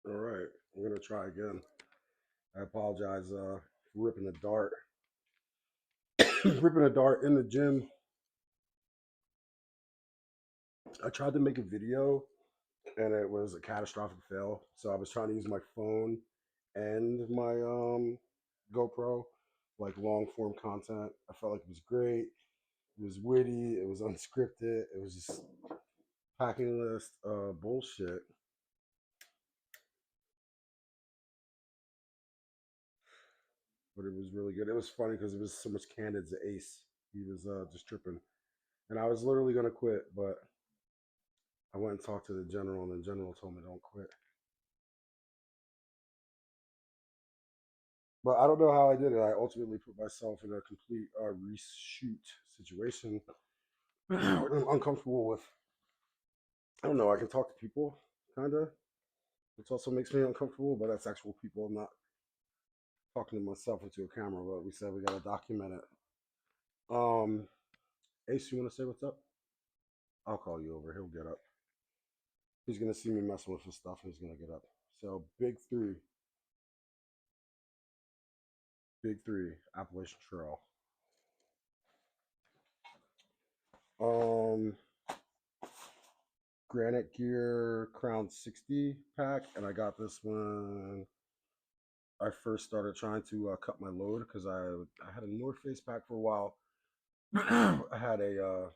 All right, I'm gonna try again. I apologize for ripping a dart. Ripping a dart in the gym. I tried to make a video and it was a catastrophic fail. So I was trying to use my phone and my GoPro, like long form content. I felt like it was great. It was witty. It was unscripted. It was just packing list bullshit. But it was really good. It was funny because it was so much candid to Ace. He was just tripping, and I was literally gonna quit, but I went and talked to the general, and the general told me don't quit. But I don't know how I did it. I ultimately put myself in a complete reshoot situation I'm uncomfortable with. I don't know. I can talk to people, kind of, which also makes me uncomfortable. But that's actual people. I'm not talking to myself into a camera. But we said we gotta document it. Um, Ace, you want to say what's up? I'll call you over. He'll get up. He's gonna see me messing with his stuff. And he's gonna get up. So big three, big three, Appalachian Trail. Um, Granite Gear Crown 60 pack, and I got this when I first started trying to cut my load because I had a North Face pack for a while. I had of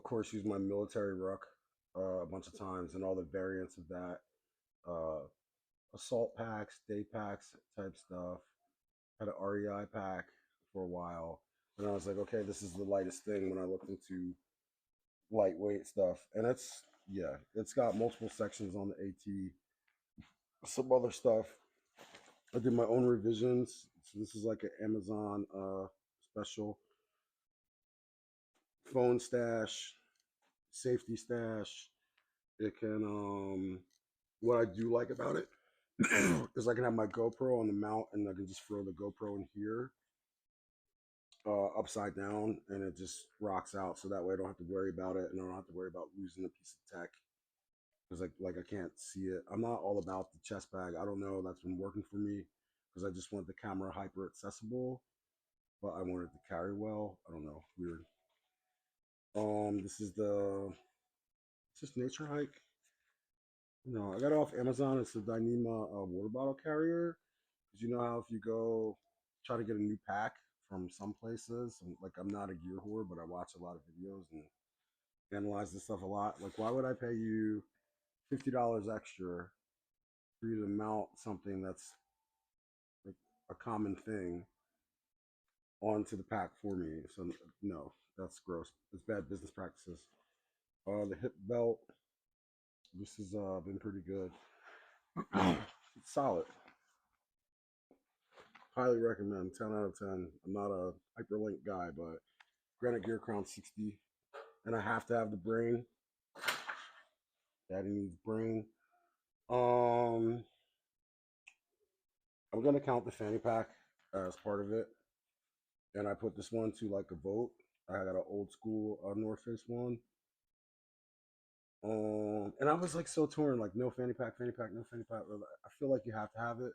course, used my military ruck a bunch of times and all the variants of that, uh, assault packs, day packs type stuff. Had an REI pack for a while, and I was like, okay, this is the lightest thing when I looked into lightweight stuff, and it's got multiple sections on the AT, some other stuff. I did my own revisions. So this is like an Amazon special phone stash, safety stash. It can what I do like about it is I can have my GoPro on the mount and I can just throw the GoPro in here upside down and it just rocks out. So that way I don't have to worry about it and I don't have to worry about losing a piece of tech because like I can't see it. I'm not all about the chest bag. I don't know. That's been working for me because I just want the camera hyper accessible, but I wanted to carry well. I don't know. Weird. This is the it's just nature hike. No, I got it off Amazon. It's the Dyneema water bottle carrier. Because you know how if you go try to get a new pack from some places, and like I'm not a gear whore, but I watch a lot of videos and analyze this stuff a lot. Like, why would I pay you $50 extra for you to mount something that's like a common thing onto the pack for me? So no, that's gross. It's bad business practices. The hip belt. This has been pretty good. It's solid. Highly recommend. 10 out of 10. I'm not a hyperlink guy, but Granite Gear Crown 60. And I have to have the brain. Daddy needs brain. Um, I'm gonna count the fanny pack as part of it, and I put this one to like a vote. I got an old school North Face one. And I was like so torn, like no fanny pack, fanny pack, no fanny pack. I feel like you have to have it.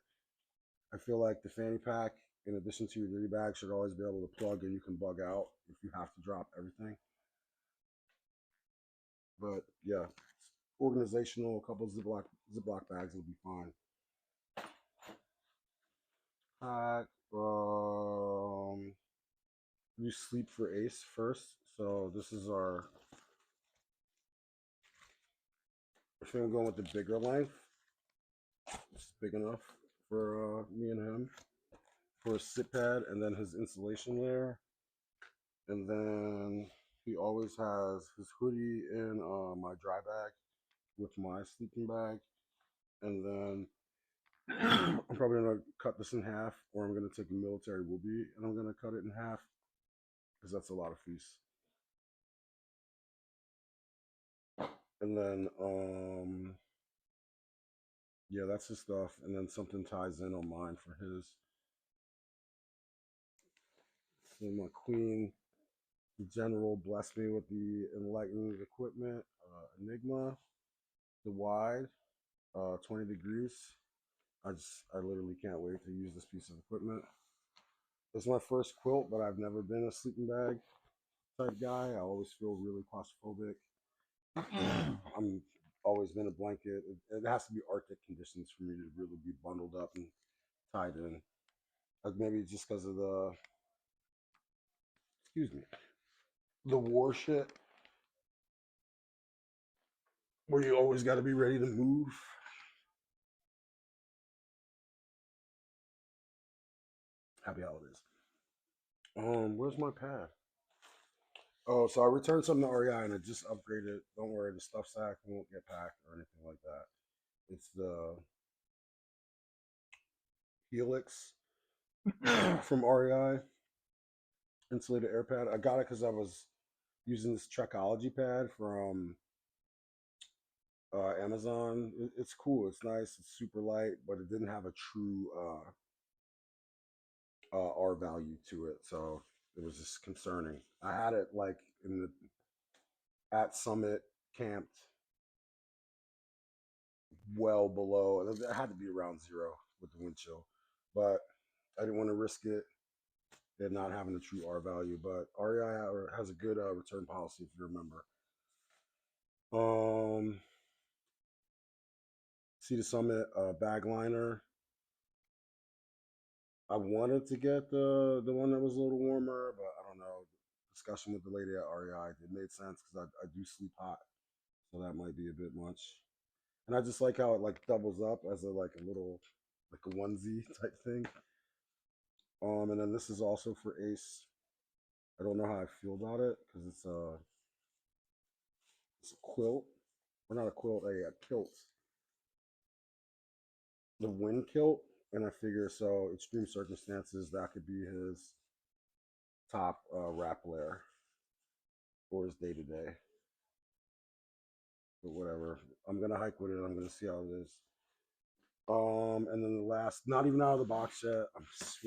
I feel like the fanny pack, in addition to your dirty bag, should always be able to plug and you can bug out if you have to drop everything. But yeah, organizational, a couple of Ziploc bags will be fine. Pack. You sleep for Ace first. So this is our. I think I'm going with the bigger length. It's big enough for me and him for a sit pad, and then his insulation layer, and then he always has his hoodie in my dry bag with my sleeping bag, and then I'm probably gonna cut this in half, or I'm gonna take a military whoopee and I'm gonna cut it in half because that's a lot of fleece. And then yeah, that's his stuff. And then something ties in on mine for his. So my queen, the general blessed me with the enlightened equipment, Enigma, the wide. 20 degrees. I literally can't wait to use this piece of equipment. It's my first quilt, but I've never been a sleeping bag type guy. I always feel really claustrophobic. I'm always been a blanket. It has to be Arctic conditions for me to really be bundled up and tied in. Maybe just because of the, excuse me, the war shit where you always got to be ready to move. Happy holidays. Where's my pad? Oh, so I returned something to REI and I just upgraded. Don't worry, the stuff sack won't get packed or anything like that. It's the Helix from REI insulated air pad. I got it because I was using this Trekology pad from Amazon. It's cool. It's nice. It's super light, but it didn't have a true R value to it, so it was just concerning. I had it like in the at Summit camped well below. It had to be around zero with the wind chill, but I didn't want to risk it. They're not having a true R value, but REI has a good return policy if you remember. Sea to Summit bag liner. I wanted to get the one that was a little warmer, but I don't know. Discussion with the lady at REI, it made sense because I do sleep hot, so that might be a bit much. And I just like how it like doubles up as a like a little like a onesie type thing. And then this is also for Ace. I don't know how I feel about it because it's a quilt, or not a quilt, a kilt, the wind kilt. And I figure so extreme circumstances that could be his top wrap layer or his day to day. But whatever, I'm gonna hike with it. I'm gonna see how it is. And then the last, not even out of the box yet.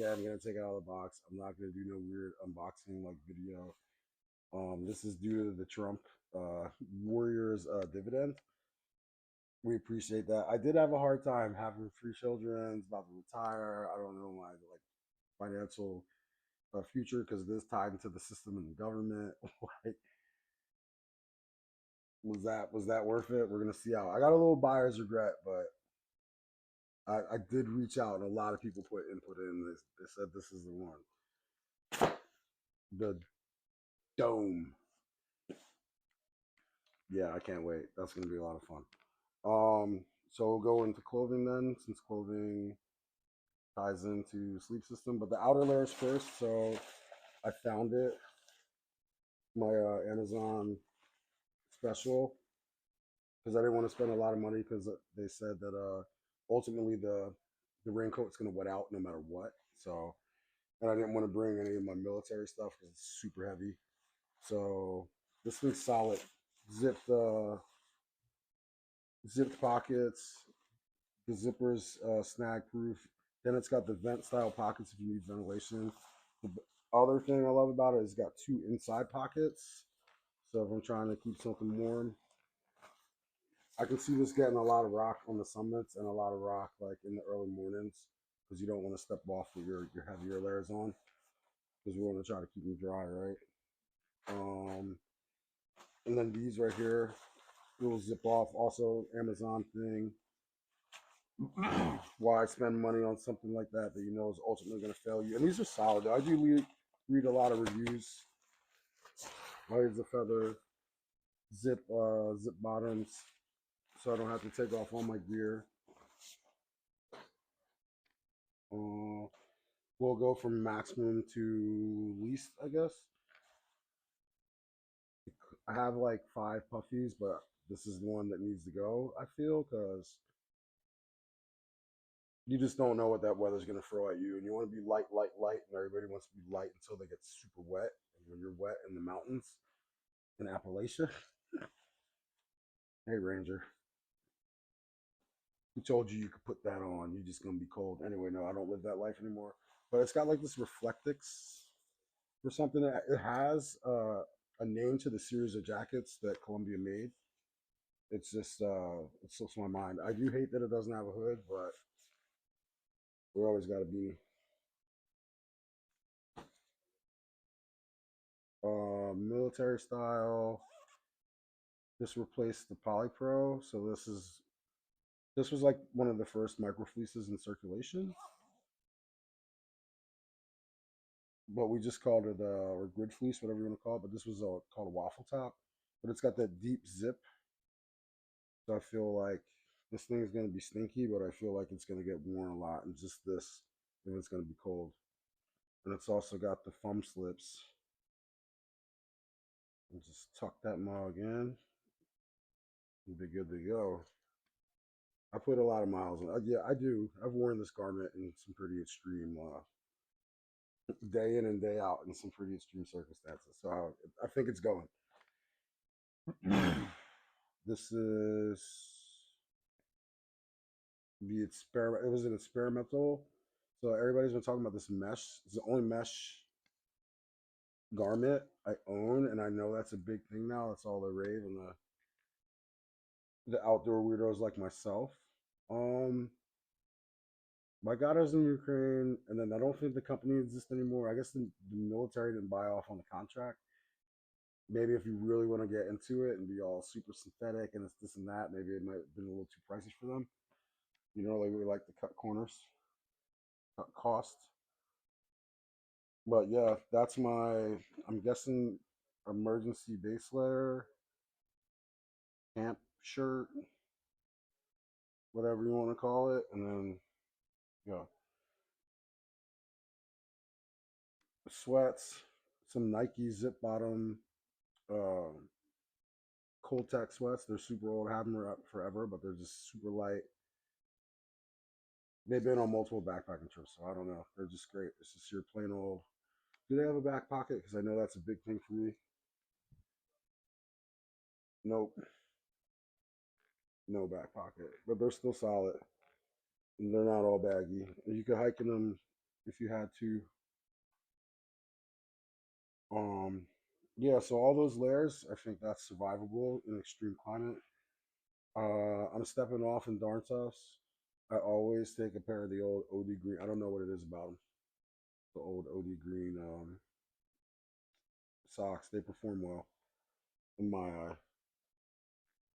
I'm gonna take it out of the box. I'm not gonna do no weird unboxing like video. This is due to the Trump Warriors dividend. We appreciate that. I did have a hard time having 3 children, about to retire. I don't know my like financial future because it is tied into the system and the government. Like, was that worth it? We're gonna see how. I got a little buyer's regret, but I did reach out and a lot of people put input in this. They said this is the one. The dome. Yeah, I can't wait. That's gonna be a lot of fun. So we'll go into clothing then, since clothing ties into sleep system. But the outer layers first. So I found it, my Amazon special, because I didn't want to spend a lot of money because they said that ultimately the raincoat's gonna wet out no matter what. So and I didn't want to bring any of my military stuff because it's super heavy. So this thing's solid. Zipped zipped pockets. The zippers snag proof. Then it's got the vent style pockets if you need ventilation. The other thing I love about it is it's got 2 inside pockets. So if I'm trying to keep something warm, I can see this getting a lot of rock on the summits and a lot of rock like in the early mornings because you don't want to step off with your heavier layers on because we want to try to keep them dry, right? Um, and then these right here, will zip off. Also, Amazon thing. Why spend money on something like that that you know is ultimately going to fail you? And these are solid. I do read a lot of reviews. Light as a feather, zip bottoms, so I don't have to take off all my gear. We'll go from maximum to least, I guess. I have like 5 puffies, but this is one that needs to go. I feel because you just don't know what that weather's going to throw at you, and you want to be light, light, light, and everybody wants to be light until they get super wet. And when you're wet in the mountains in Appalachia, hey Ranger, who told you you could put that on? You're just gonna be cold anyway. No, I don't live that life anymore. But it's got like this Reflectix or something. It has a name to the series of jackets that Columbia made. It's just it slips my mind. I do hate that it doesn't have a hood, but we always got to be military style. This replaced the Polypro, so this was like one of the first micro fleeces in circulation, but we just called it or grid fleece, whatever you want to call it. But this was called a waffle top, but it's got that deep zip, so I feel like this thing is gonna be stinky, but I feel like it's gonna get worn a lot, and just this if it's gonna be cold. And it's also got the thumb slips. And just tuck that mug in and be good to go. I put a lot of miles in. Yeah, I do. I've worn this garment in some pretty extreme, day in and day out in some pretty extreme circumstances. So I think it's going. This is the experiment. It was an experimental. So everybody's been talking about this mesh. It's the only mesh garment I own, and I know that's a big thing now. That's all the rave and the outdoor weirdos like myself. Um, my God, I was in Ukraine, and then I don't think the company exists anymore. I guess the military didn't buy off on the contract. Maybe if you really want to get into it and be all super synthetic and it's this and that, maybe it might have been a little too pricey for them. You know, like we like to cut corners, cut costs. But yeah, that's my, I'm guessing, emergency base layer, camp shirt, whatever you want to call it. And then, yeah, sweats, some Nike zip bottom, uh, cold tech sweats. They're super old, have them forever, but they're just super light. They've been on multiple backpacking trips, so I don't know. They're just great. It's just your plain old. Do they have a back pocket? Because I know that's a big thing for me. Nope, no back pocket, but they're still solid. And they're not all baggy. You could hike in them if you had to. Um, yeah. So all those layers, I think that's survivable in extreme climate. I'm stepping off in darn toughs. I always take a pair of the old OD green. I don't know what it is about them. The old OD green socks. They perform well in my eye.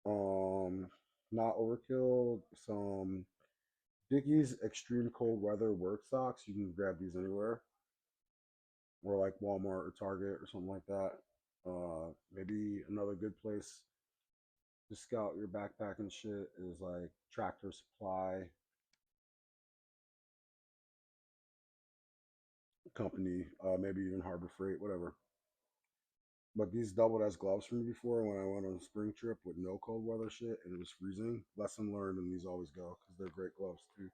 Um, not overkill. Some Dickies extreme cold weather work socks. You can grab these anywhere, or like Walmart or Target or something like that. Maybe another good place to scout your backpacking shit is like Tractor Supply Company, maybe even Harbor Freight, whatever. But these doubled as gloves for me before when I went on a spring trip with no cold weather shit and it was freezing. Lesson learned, and these always go because they're great gloves too.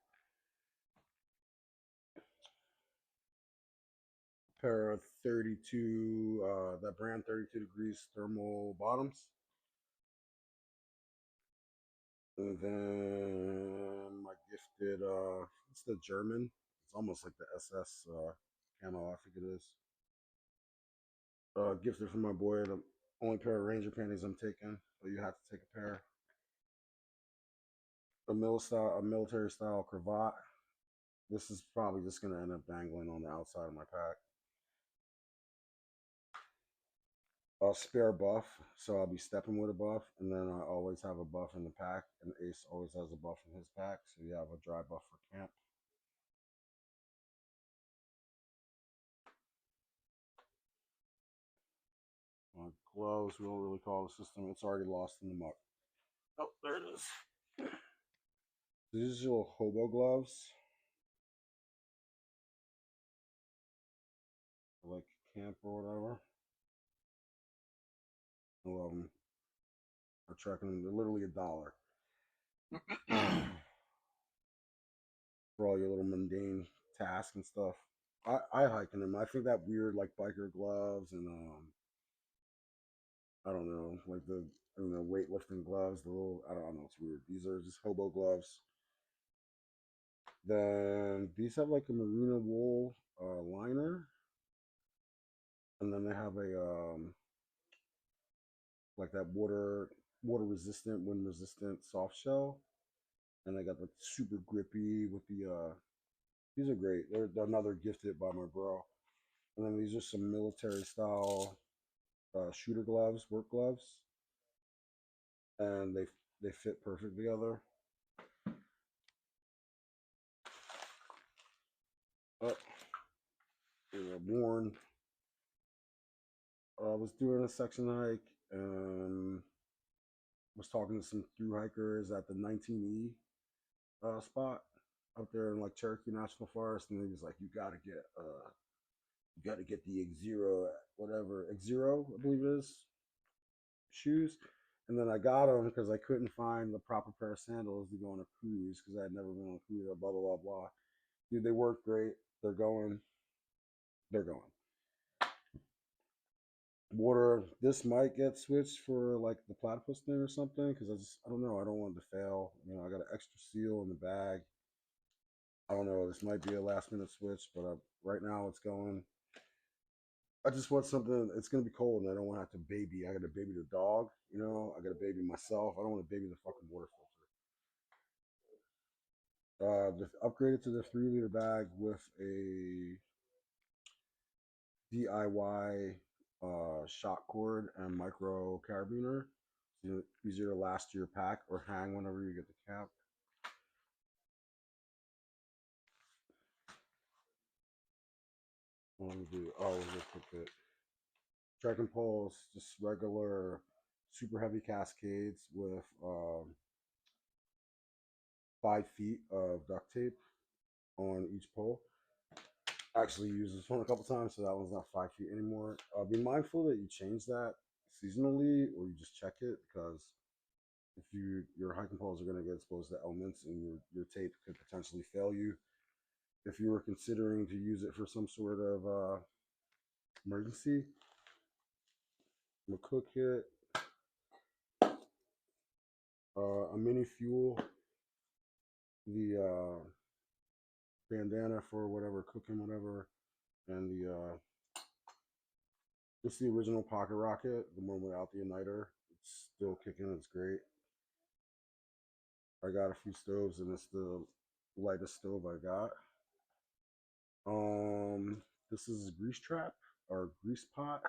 Pair of 32, that brand 32 degrees thermal bottoms. And then my gifted, it's the German. It's almost like the SS camo, I think it is. Gifted from my boy, the only pair of Ranger panties I'm taking, but you have to take a pair. A military style cravat. This is probably just gonna end up dangling on the outside of my pack. A spare buff, so I'll be stepping with a buff, and then I always have a buff in the pack, and Ace always has a buff in his pack, so you have a dry buff for camp. Gloves, we don't really call the system. It's already lost in the muck. Oh, there it is. These are little hobo gloves, like camp or whatever. I love them. I'm tracking them. They're literally $1 for all your little mundane tasks and stuff. I hike in them. I think that weird like biker gloves and I don't know, like the I don't know, weightlifting gloves, the little I don't know, it's weird. These are just hobo gloves. Then these have like a merino wool liner, and then they have a like that water. water resistant, wind resistant soft shell, and I got the super grippy with the. These are great. They're another gifted by my bro. And then these are some military style shooter gloves, work gloves, and they fit perfect together. Oh, they were worn. I was doing a section hike and was talking to some through hikers at the 19E spot up there in like Cherokee National Forest, and he was like, you gotta get the X0, whatever X0, I believe it is, shoes. And then I got them because I couldn't find the proper pair of sandals to go on a cruise because I had never been on a cruise. Blah blah blah blah. Dude, they work great. They're going. They're going. Water. This might get switched for like the platypus thing or something because I don't know. I don't want it to fail. You know, I got an extra seal in the bag. I don't know. This might be a last minute switch, but right now it's going. I just want something. It's gonna be cold, and I don't want to have to baby. I got to baby the dog. You know, I got to baby myself. I don't want to baby the fucking water filter. Upgraded to the 3 liter bag with a DIY shock cord and micro carabiner. So easier to last your pack or hang whenever you get the cap. What do we do? Oh, we'll just put it. Trekking poles, just regular super heavy cascades with 5 feet of duct tape on each pole. I actually used this one a couple times, so that one's not 5 feet anymore. Be mindful that you change that seasonally or you just check it because if your hiking poles are going to get exposed to elements and your tape could potentially fail you. If you were considering to use it for some sort of emergency, a cook kit, a mini fuel, the bandana for whatever cooking, whatever, and the it's the original pocket rocket, the one without the igniter. It's still kicking. It's great. I got a few stoves, and it's the lightest stove I got. This is a grease trap or grease pot.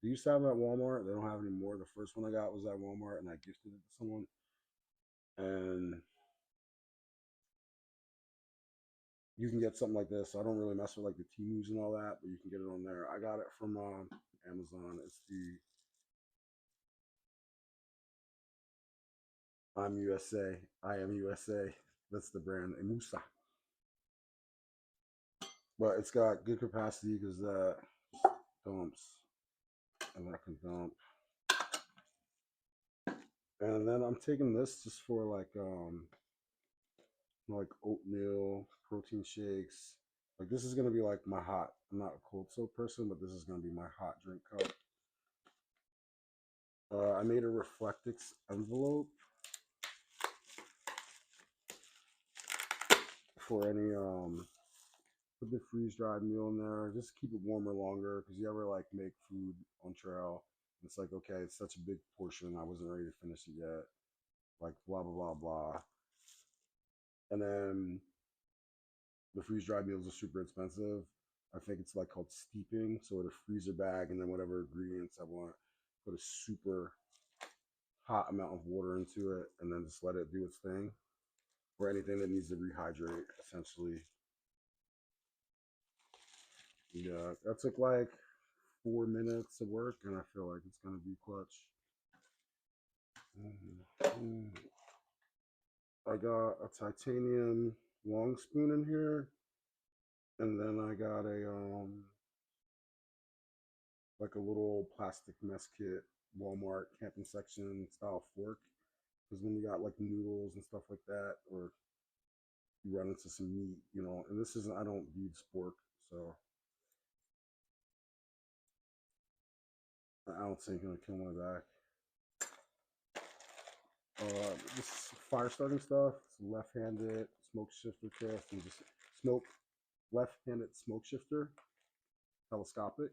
They used to have them at Walmart. They don't have any more. The first one I got was at Walmart, and I gifted it to someone. And you can get something like this. I don't really mess with like the Temus and all that, but you can get it on there. I got it from Amazon. It's the I'm USA. I am USA. That's the brand Emusa. But it's got good capacity because that dumps and that can dump. And then I'm taking this just for like oatmeal, protein shakes. Like this is gonna be like my hot. I'm not a cold soak person, but this is gonna be my hot drink cup. I made a Reflectix envelope for any put the freeze dried meal in there. Just keep it warmer longer because you ever like make food on trail. It's like okay, it's such a big portion. I wasn't ready to finish it yet. Like blah blah blah blah. And then the freeze dried meals are super expensive. I think it's like called steeping. So with a freezer bag and then whatever ingredients I want, put a super hot amount of water into it and then just let it do its thing. Or anything that needs to rehydrate, essentially. Yeah, that took like 4 minutes of work, and I feel like it's gonna be clutch. I got a titanium long spoon in here, and then I got a like a little plastic mess kit, Walmart camping section style fork. Because when you got like noodles and stuff like that, or you run into some meat, you know, and this isn't, I don't eat spork, so an ounce ain't gonna kill my back. This fire starting stuff, it's left-handed smoke shifter kit, and just smoke left-handed smoke shifter, telescopic,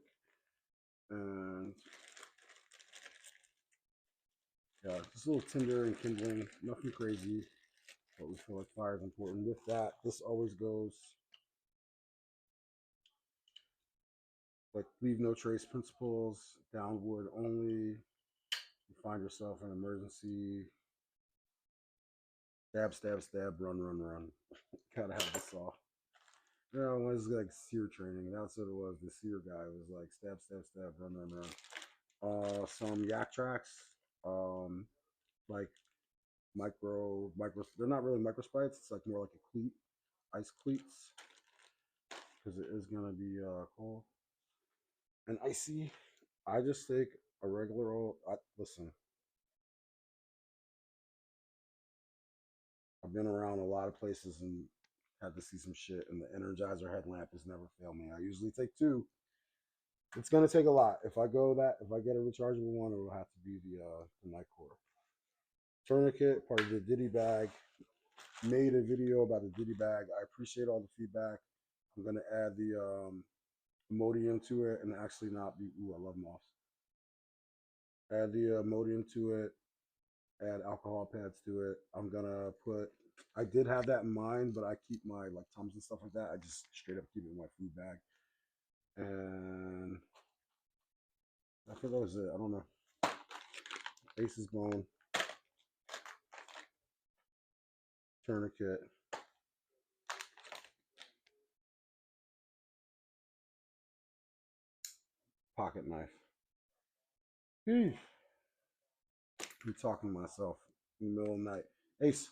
and Yeah, just a little tinder and kindling, nothing crazy, but we feel like fire is important. With that, this always goes like leave no trace principles, downward only. You find yourself in an emergency, stab, stab, stab, run, run, run. Gotta have this off. You know, it was like SEER training. That's what it was. The SEER guy was like stab, stab, stab, run, run, run. Some yak tracks, um, like micro. They're not really micro spikes. It's like more like a cleat, ice cleats, because it is gonna be cold and icy. I just think a regular old. Listen, I've been around a lot of places and had to see some shit, and the Energizer headlamp has never failed me. I usually take two. It's gonna take a lot. If I get a rechargeable one, it'll have to be the night core. Tourniquet, part of the Diddy bag. Made a video about the Diddy bag. I appreciate all the feedback. I'm gonna add the Imodium to it and actually not be. Ooh, I love moths. Add the Imodium to it. Add alcohol pads to it. I'm gonna put. I did have that in mind, but I keep my like Tums and stuff like that. I just straight up keep it in my food bag. And I think that was it. I don't know. Ace is bone. Tourniquet. Pocket knife. I'm talking to myself in the middle of the night. Ace,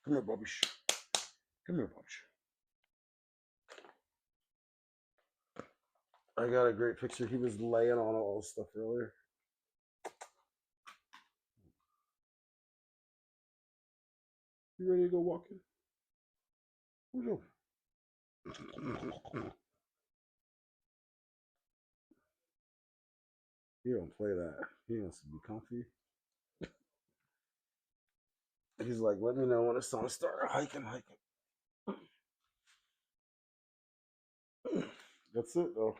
come here, Bubbish. Come here, Bubbish. I got a great picture. He was laying on all this stuff earlier. You ready to go walking? Where's your... He don't play that. He wants to be comfy. He's like, let me know when it's time to start hiking. That's it, though.